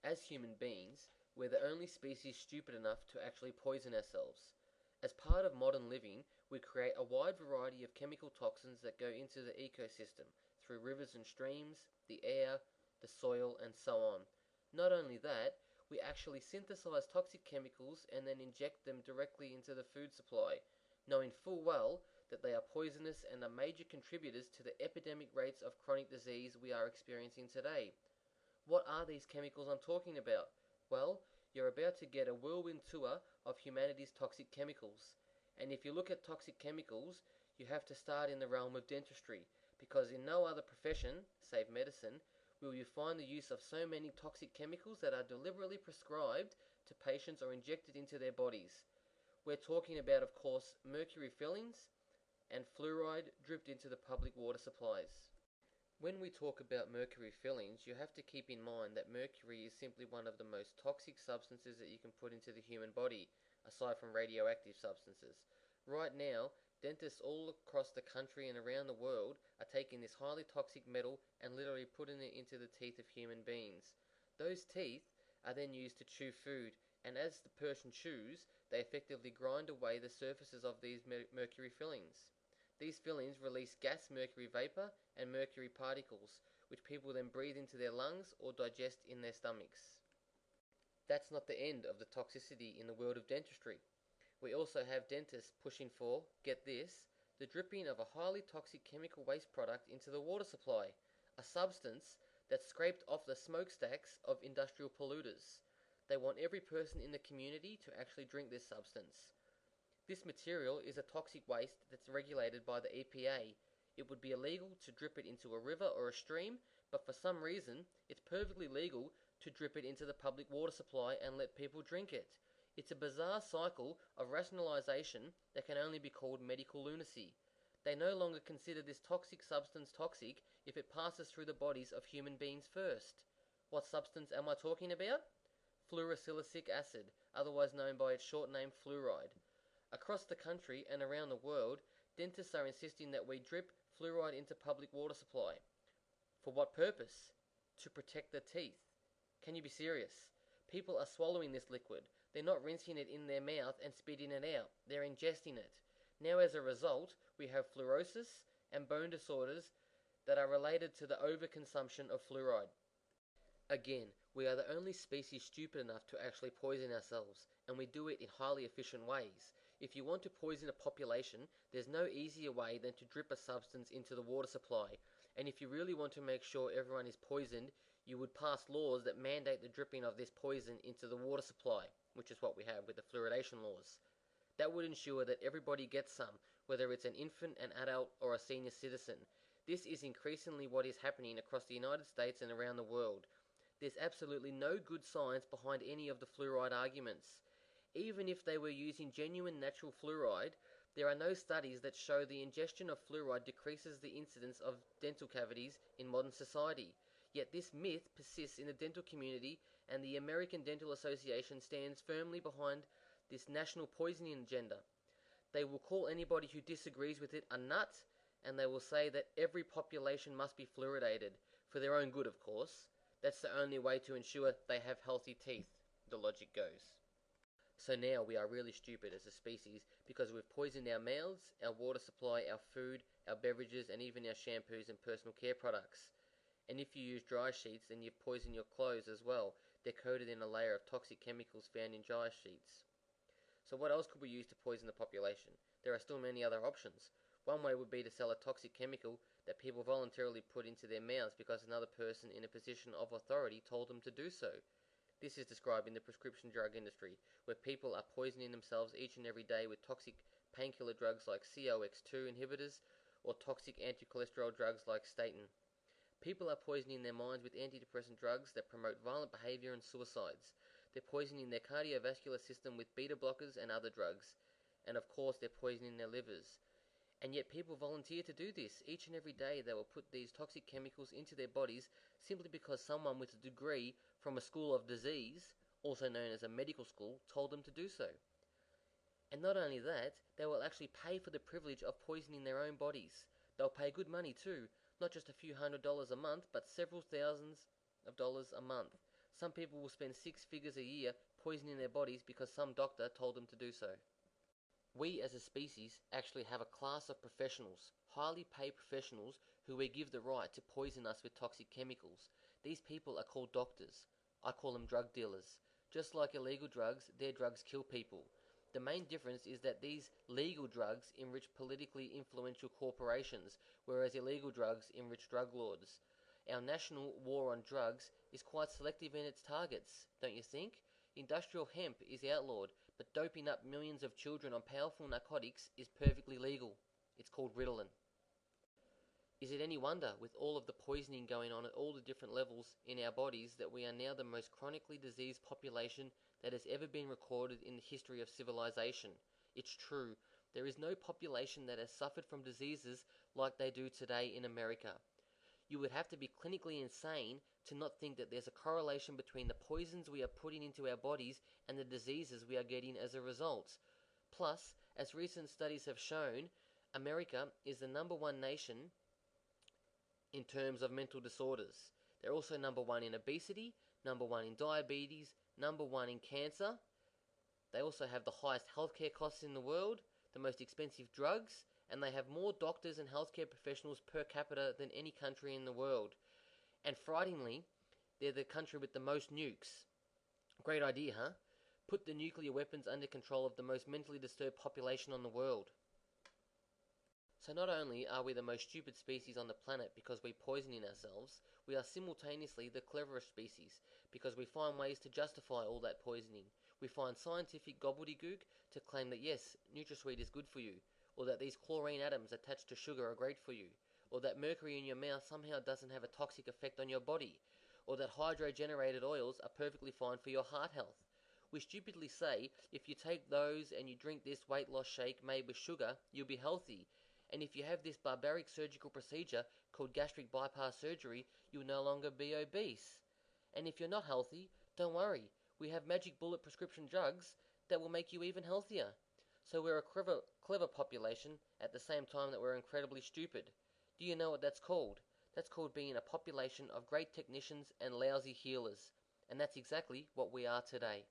As human beings, we're the only species stupid enough to actually poison ourselves. As part of modern living, we create a wide variety of chemical toxins that go into the ecosystem through rivers and streams, the air, the soil, and so on. Not only that, we actually synthesize toxic chemicals and then inject them directly into the food supply, knowing full well that they are poisonous and are major contributors to the epidemic rates of chronic disease we are experiencing today. What are these chemicals I'm talking about? Well, you're about to get a whirlwind tour of humanity's toxic chemicals. And if you look at toxic chemicals, you have to start in the realm of dentistry, because in no other profession, save medicine, will you find the use of so many toxic chemicals that are deliberately prescribed to patients or injected into their bodies. We're talking about, of course, mercury fillings and fluoride dripped into the public water supplies. When we talk about mercury fillings, you have to keep in mind that mercury is simply one of the most toxic substances that you can put into the human body, aside from radioactive substances. Right now, dentists all across the country and around the world are taking this highly toxic metal and literally putting it into the teeth of human beings. Those teeth are then used to chew food, and as the person chews, they effectively grind away the surfaces of these mercury fillings. These fillings release gas mercury vapor and mercury particles, which people then breathe into their lungs or digest in their stomachs. That's not the end of the toxicity in the world of dentistry. We also have dentists pushing for, get this, the dripping of a highly toxic chemical waste product into the water supply, a substance that's scraped off the smokestacks of industrial polluters. They want every person in the community to actually drink this substance. This material is a toxic waste that's regulated by the EPA. It would be illegal to drip it into a river or a stream, but for some reason, it's perfectly legal to drip it into the public water supply and let people drink it. It's a bizarre cycle of rationalization that can only be called medical lunacy. They no longer consider this toxic substance toxic if it passes through the bodies of human beings first. What substance am I talking about? Fluorosilicic acid, otherwise known by its short name fluoride. Across the country and around the world, dentists are insisting that we drip fluoride into public water supply. For what purpose? To protect the teeth. Can you be serious? People are swallowing this liquid. They're not rinsing it in their mouth and spitting it out. They're ingesting it. Now as a result, we have fluorosis and bone disorders that are related to the overconsumption of fluoride. Again, we are the only species stupid enough to actually poison ourselves, and we do it in highly efficient ways. If you want to poison a population, there's no easier way than to drip a substance into the water supply. And if you really want to make sure everyone is poisoned, you would pass laws that mandate the dripping of this poison into the water supply, which is what we have with the fluoridation laws. That would ensure that everybody gets some, whether it's an infant, an adult, or a senior citizen. This is increasingly what is happening across the United States and around the world. There's absolutely no good science behind any of the fluoride arguments. Even if they were using genuine natural fluoride, there are no studies that show the ingestion of fluoride decreases the incidence of dental cavities in modern society. Yet this myth persists in the dental community, and the American Dental Association stands firmly behind this national poisoning agenda. They will call anybody who disagrees with it a nut, and they will say that every population must be fluoridated, for their own good, of course. That's the only way to ensure they have healthy teeth, the logic goes. So now we are really stupid as a species because we've poisoned our mouths, our water supply, our food, our beverages, and even our shampoos and personal care products. And if you use dry sheets, then you've poisoned your clothes as well. They're coated in a layer of toxic chemicals found in dry sheets. So what else could we use to poison the population? There are still many other options. One way would be to sell a toxic chemical that people voluntarily put into their mouths because another person in a position of authority told them to do so. This is described in the prescription drug industry, where people are poisoning themselves each and every day with toxic painkiller drugs like COX-2 inhibitors or toxic anti-cholesterol drugs like statin. People are poisoning their minds with antidepressant drugs that promote violent behavior and suicides. They're poisoning their cardiovascular system with beta blockers and other drugs. And of course, they're poisoning their livers. And yet people volunteer to do this. Each and every day they will put these toxic chemicals into their bodies simply because someone with a degree from a school of disease, also known as a medical school, told them to do so. And not only that, they will actually pay for the privilege of poisoning their own bodies. They'll pay good money too, not just a few $100s a month, but several thousands of dollars a month. Some people will spend six figures a year poisoning their bodies because some doctor told them to do so. We as a species actually have a class of professionals, highly paid professionals, who we give the right to poison us with toxic chemicals. These people are called doctors. I call them drug dealers. Just like illegal drugs, their drugs kill people. The main difference is that these legal drugs enrich politically influential corporations, whereas illegal drugs enrich drug lords. Our national war on drugs is quite selective in its targets, don't you think? Industrial hemp is outlawed, but doping up millions of children on powerful narcotics is perfectly legal. It's called Ritalin. Is it any wonder, with all of the poisoning going on at all the different levels in our bodies, that we are now the most chronically diseased population that has ever been recorded in the history of civilization? It's true. There is no population that has suffered from diseases like they do today in America. You would have to be clinically insane to not think that there's a correlation between the poisons we are putting into our bodies and the diseases we are getting as a result. Plus, as recent studies have shown, America is the #1 nation in terms of mental disorders. They're also #1 in obesity, #1 in diabetes, #1 in cancer. They also have the highest healthcare costs in the world, the most expensive drugs, and they have more doctors and healthcare professionals per capita than any country in the world. And frighteningly, they're the country with the most nukes. Great idea, huh? Put the nuclear weapons under control of the most mentally disturbed population on the world. So not only are we the most stupid species on the planet because we're poisoning ourselves, we are simultaneously the cleverest species because we find ways to justify all that poisoning. We find scientific gobbledygook to claim that yes, NutraSweet is good for you, or that these chlorine atoms attached to sugar are great for you, or that mercury in your mouth somehow doesn't have a toxic effect on your body, or that hydrogenated oils are perfectly fine for your heart health. We stupidly say, if you take those and you drink this weight loss shake made with sugar, you'll be healthy. And if you have this barbaric surgical procedure called gastric bypass surgery, you'll no longer be obese. And if you're not healthy, don't worry. We have magic bullet prescription drugs that will make you even healthier. So we're a clever population at the same time that we're incredibly stupid. Do you know what that's called? That's called being a population of great technicians and lousy healers. And that's exactly what we are today.